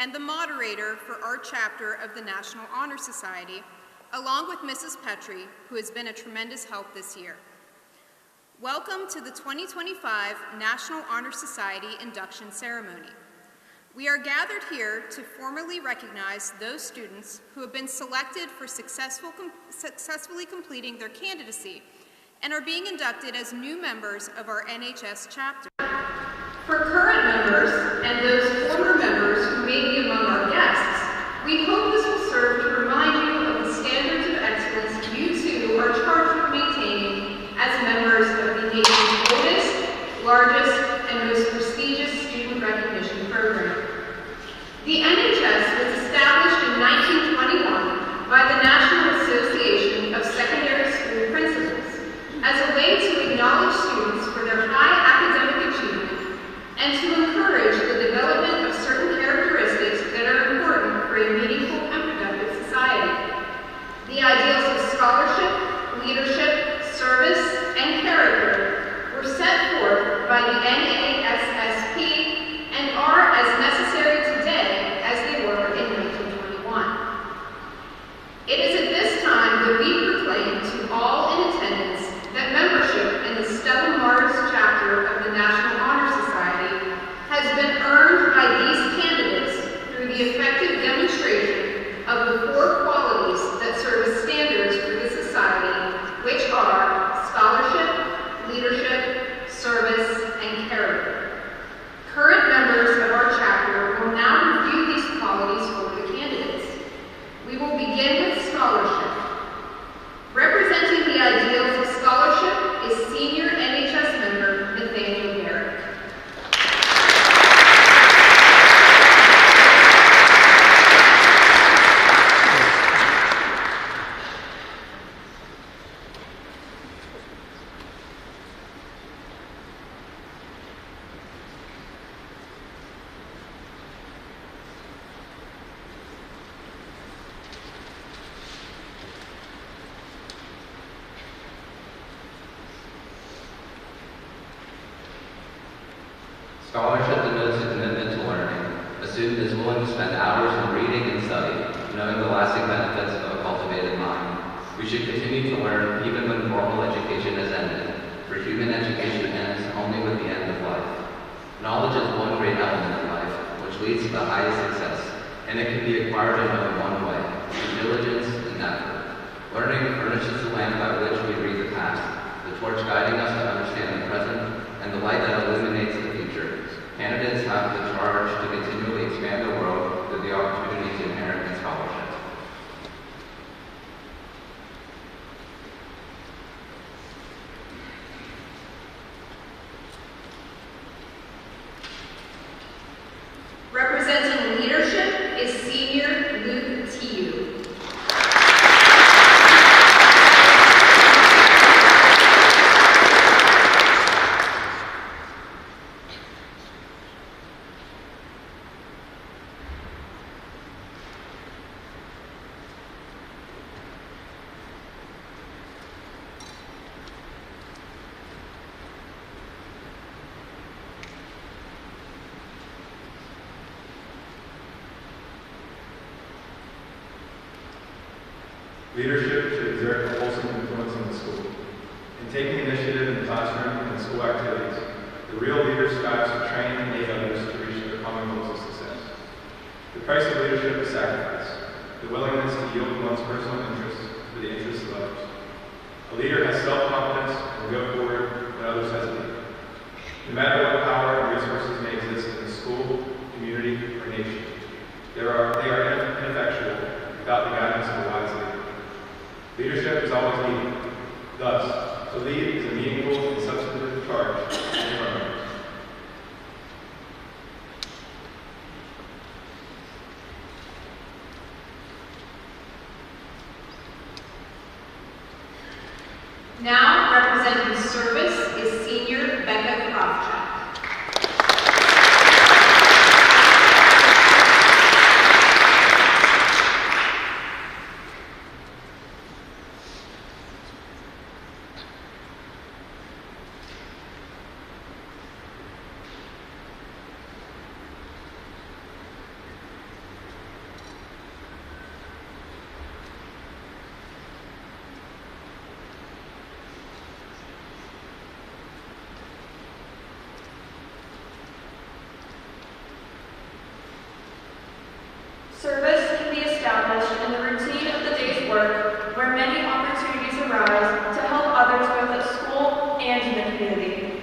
and the moderator for our chapter of the National Honor Society, along with Mrs. Petrie, who has been a tremendous help this year. Welcome to the 2025 National Honor Society induction ceremony. We are gathered here to formally recognize those students who have been selected for successfully completing their candidacy and are being inducted as new members of our NHS chapter. For current members and those former members who may be among our guests, we hope this will serve to remind you of the standards of excellence you too are charged with maintaining as members of the nation's oldest, largest, and most prestigious student recognition program. The NHS was established in 1921 by the National Association of Secondary School Principals as a way to acknowledge students for their high academic achievement and to encourage the development of certain characteristics that are important for a meaningful and productive society. The ideals of scholarship, leadership, service, and character were set forth by the NASSP and are as necessary today as they were in 1921. It is at this time that we proclaim to all in attendance that membership in the Stella chapter of the National Honor Society has been earned by these candidates through the effective demonstration of the four qualities that serve as standards for the society, which are scholarship, leadership, service, and character. Current members of our chapter will now review these qualities for the candidates. We will begin with scholarship. Representing the ideals of scholarship is senior NHS member Nathaniel Garrett. Scholarship denotes a commitment to learning. A student is willing to spend hours in reading and study, knowing the lasting benefits of a cultivated mind. We should continue to learn even when formal education has ended, for human education ends only with the end of life. Knowledge is one great element of life, which leads to the highest success, and it can be acquired in only one way, through diligence and effort. Learning furnishes the lamp by which we read the past, the torch guiding us to understand the present, and the light that illuminates the future. Candidates have the charge to continually expand the world through the opportunities inherent in scholarship. Representing leadership is senior Luke Tiu. Leadership should exert a wholesome influence in the school. In taking initiative in the classroom and school activities, the real leader strives to train and aid others to reach their common goals of success. The price of leadership is sacrifice, the willingness to yield one's personal interests for the interests of others. A leader has self-confidence and will go forward when others hesitate. No matter what power and resources may exist in the school, community, or nation, they are ineffectual without the guidance of a wise leader. Leadership is always needed. Thus, to lead is a meaningful and substantive charge to any of our members. Now, representing and in the community.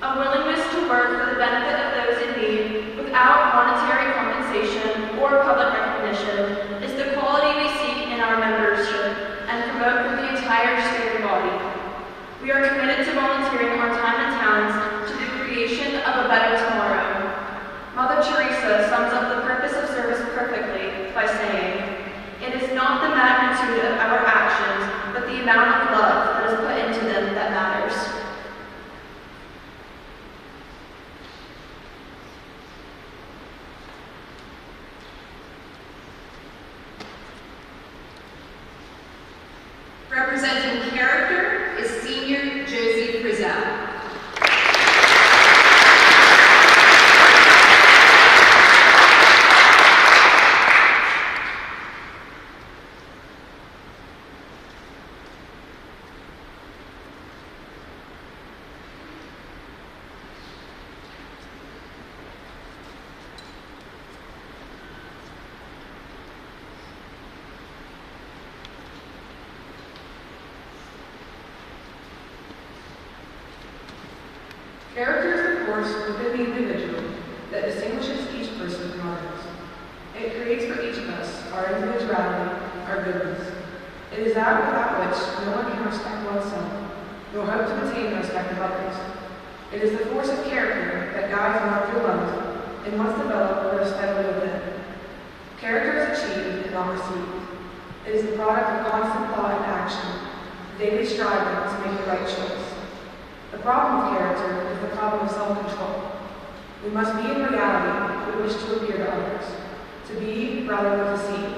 A willingness to work for the benefit of those in need without monetary compensation or public recognition is the quality we seek in our membership and promote for the entire student body. We are committed to volunteering our time and talents to the creation of a better tomorrow. Mother Teresa sums up the purpose of service perfectly by saying, "It is not the magnitude of our actions, but the amount of love that is put into them that matters." Representing character is Senior Josie Frizzell. Character is the force within the individual that distinguishes each person from others. It creates for each of us our individuality, our goodness. It is that without which no one can respect oneself, nor hope to attain the respect of others. It is the force of character that guides one through life, and once developed, grows steadily within. Character is achieved and not received. It is the product of constant thought and action, daily striving to make the right choice. The problem of character is the problem of self-control. We must be in reality what we wish to appear to others, to be rather than to seem.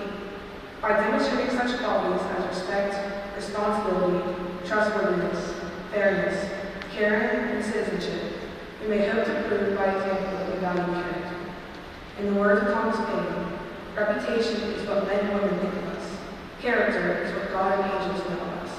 By demonstrating such qualities as respect, responsibility, trustworthiness, fairness, caring, and citizenship, we may hope to prove by example that we value character. In the words of Thomas Paine, reputation is what men and women think of us. Character is what God and angels know of us.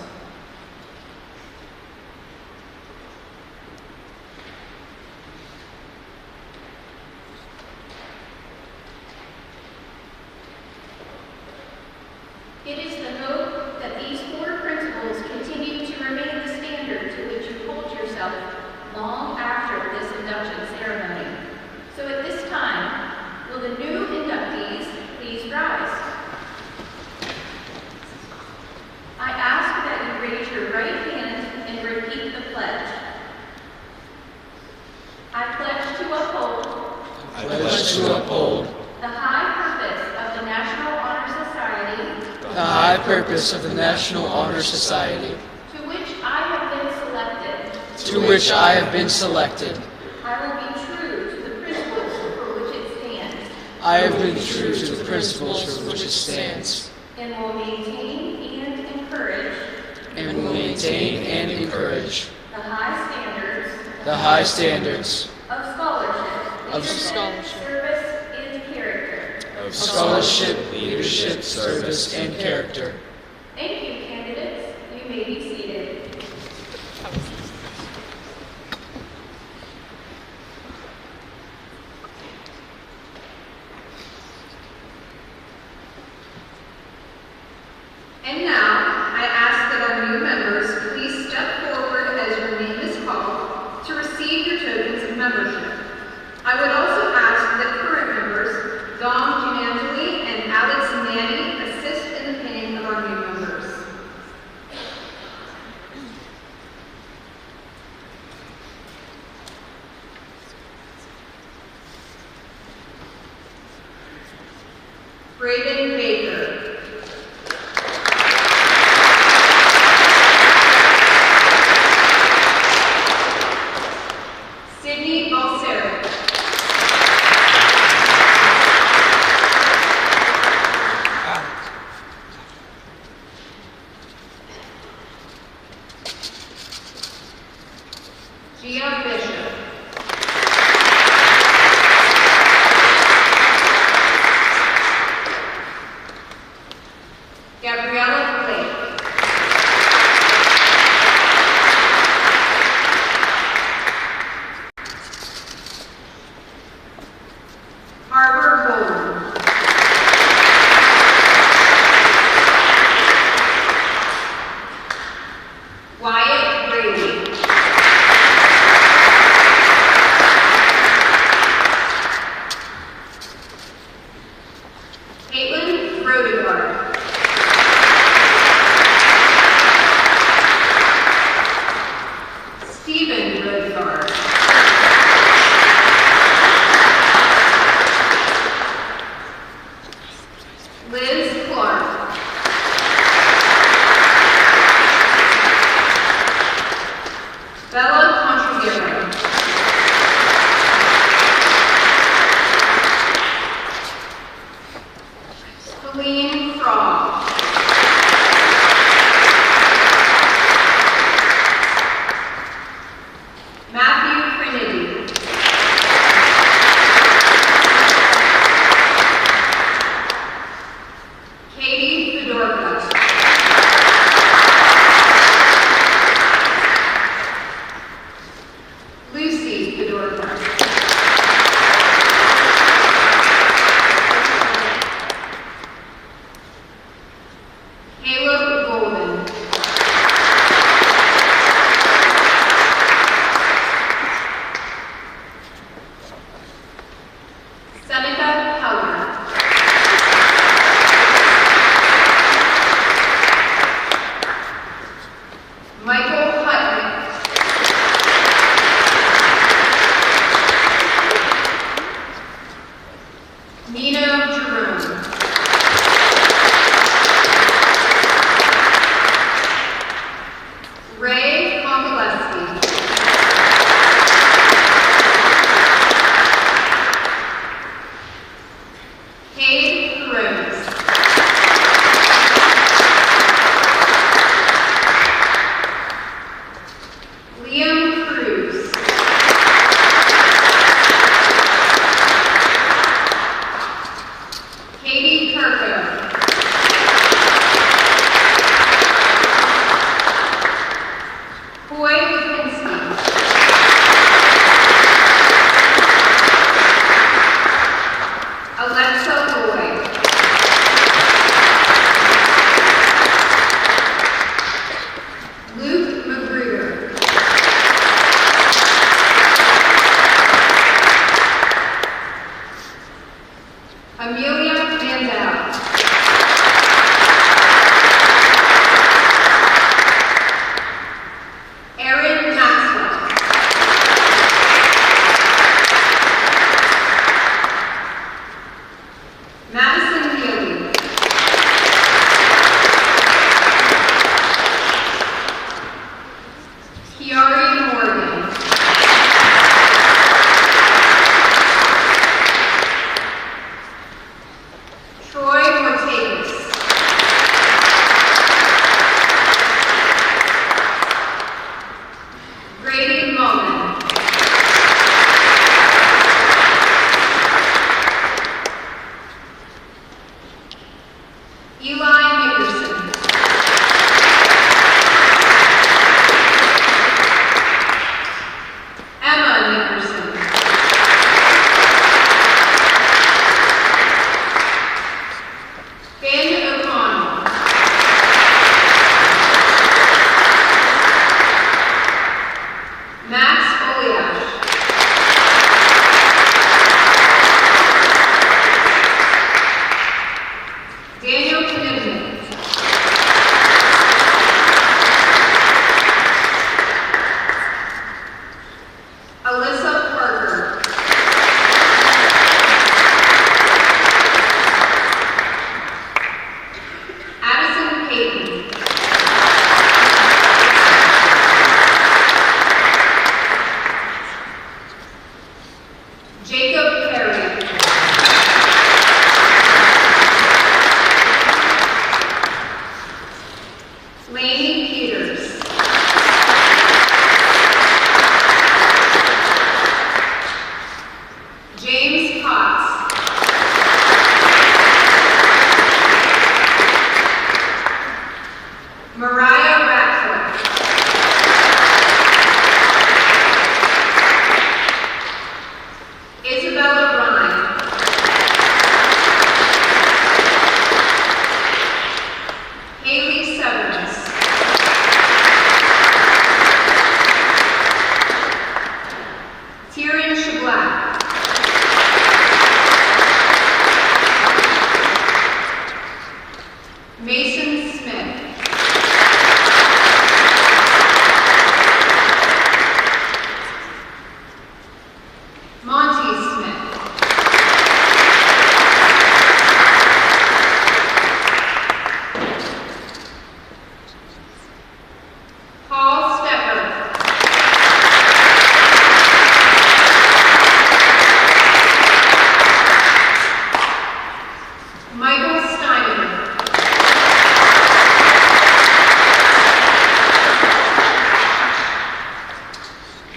It is the hope that these four principles continue to remain the standard to which you hold yourself long after this induction ceremony. So at this time, will the new inductees please rise? I ask that you raise your right hand and repeat the pledge. I pledge to uphold I pledge to uphold the high purpose of the National Honor Society the high purpose of the National Honor Society, to which I have been selected. to which I have been selected. I will be true to the principles for which it stands, I have been true to the principles for which it stands, and will maintain and encourage and will maintain and encourage the high standards the high standards of scholarship, Of leadership, service, and character. of scholarship, leadership, service, and character. Thank you, candidates. You may be seated. And now, I ask that our new members please step forward as your name is called to receive your tokens of membership. I would also ask that current members, Dom Ginangeli and Alex Manny, assist in the pinning of our new members. Braden Baker. Sydney Balseri. Gia Bishop. Gabriella Blake. Harbor Golden. Wyatt Brady. Benjamin Rothar. Liz Clark. Bella Contriguero. Colleen Frog. Matthew Trinity. Katie Fedorka. Lucy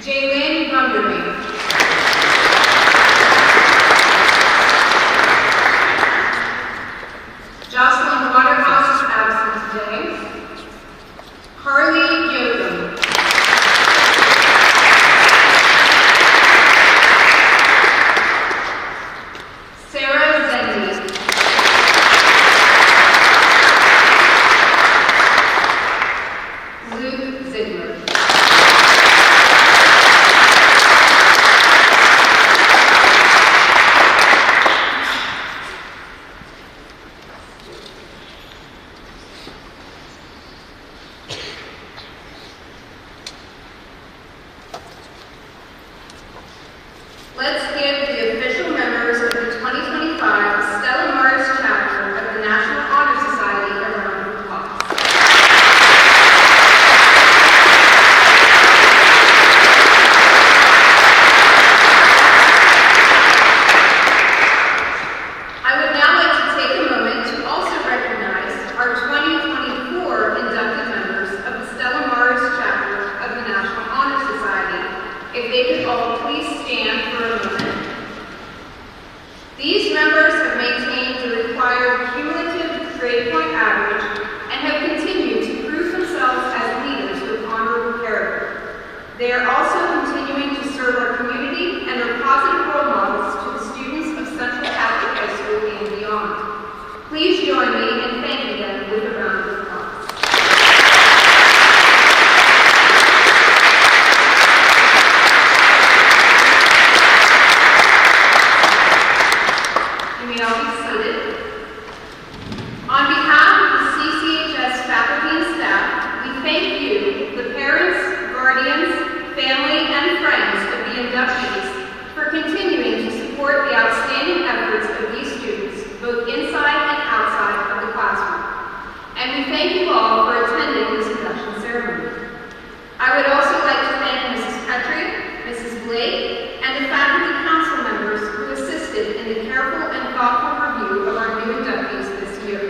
Jalen Bunderman. Jocelyn Waterhouse is absent today. Carly Yoakum. Sarah Zendy. Luke Ziegler. Let's give the official members of the 2025 Stella Mars chapter of the National Honor Society a round of applause. I would now like to take a moment to also recognize our 2024 inducted members of the Stella Mars chapter of the National Honor Society. If they could all please stand for a moment. These members have maintained the required cumulative grade point average and have continued to prove themselves as leaders with honorable character. They are also continuing to serve our community and are positive role models to the students of Central Catholic High School and beyond. Please join me in thanking them with a round of applause. You may all be seated. On behalf of the CCHS faculty and staff, we thank you, the parents, guardians, family, and friends of the inductees for continuing to support the outstanding efforts of these students, both inside and outside of the classroom. And we thank you all for attending this induction ceremony. I would also like to thank Mrs. Petrie, Mrs. Blake, and the faculty council members who assisted in the careful and thoughtful review of our new inductees this year.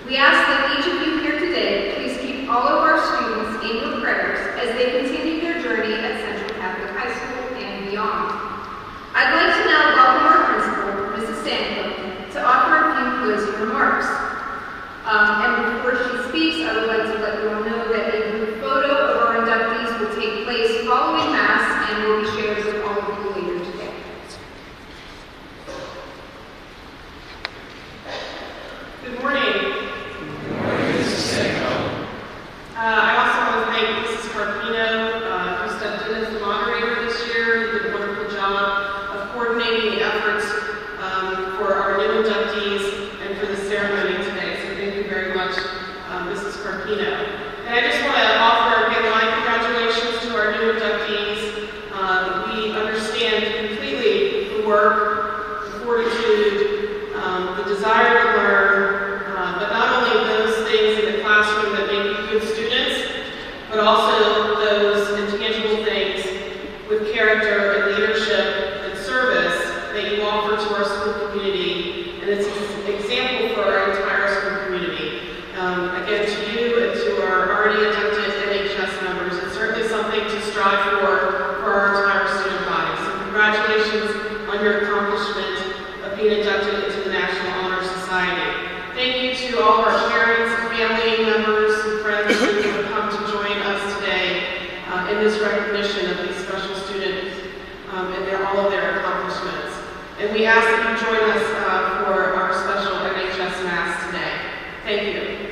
We ask that each of you here today please keep all of our students in your prayers as they continue their journey at Central Catholic High School and beyond. I'd like to now welcome our principal, Mrs. Sandler, to offer a few closing remarks. And before she speaks, I would like to let you all know that a group photo of our inductees will take place following Mass and will be shared with all of you later today. Good morning. Good morning, Mrs. Sanko. I also want to thank Mrs. Carpino, who stepped in as the moderator this year. You did a wonderful job of coordinating the efforts for our new inductees and for the ceremony today. So thank you very much, Mrs. Carpino. And I just want to offer again my congratulations to our new inductees. We understand completely the work, the fortitude, the desire to learn, but not only those things in the classroom that make you good students, but also those intangible things with character and leadership and service that you offer to our school community. And it's an example for our entire school community. Again, to you and to our already inducted NHS members, it's certainly something to strive for our entire student body. So congratulations on your accomplishment of being inducted into the National Honor Society. Thank you to all of our parents, family members, and friends who have come to join us today in this recognition of these special students and all of their accomplishments. And we ask that you join us for our special NHS Mass today. Thank you.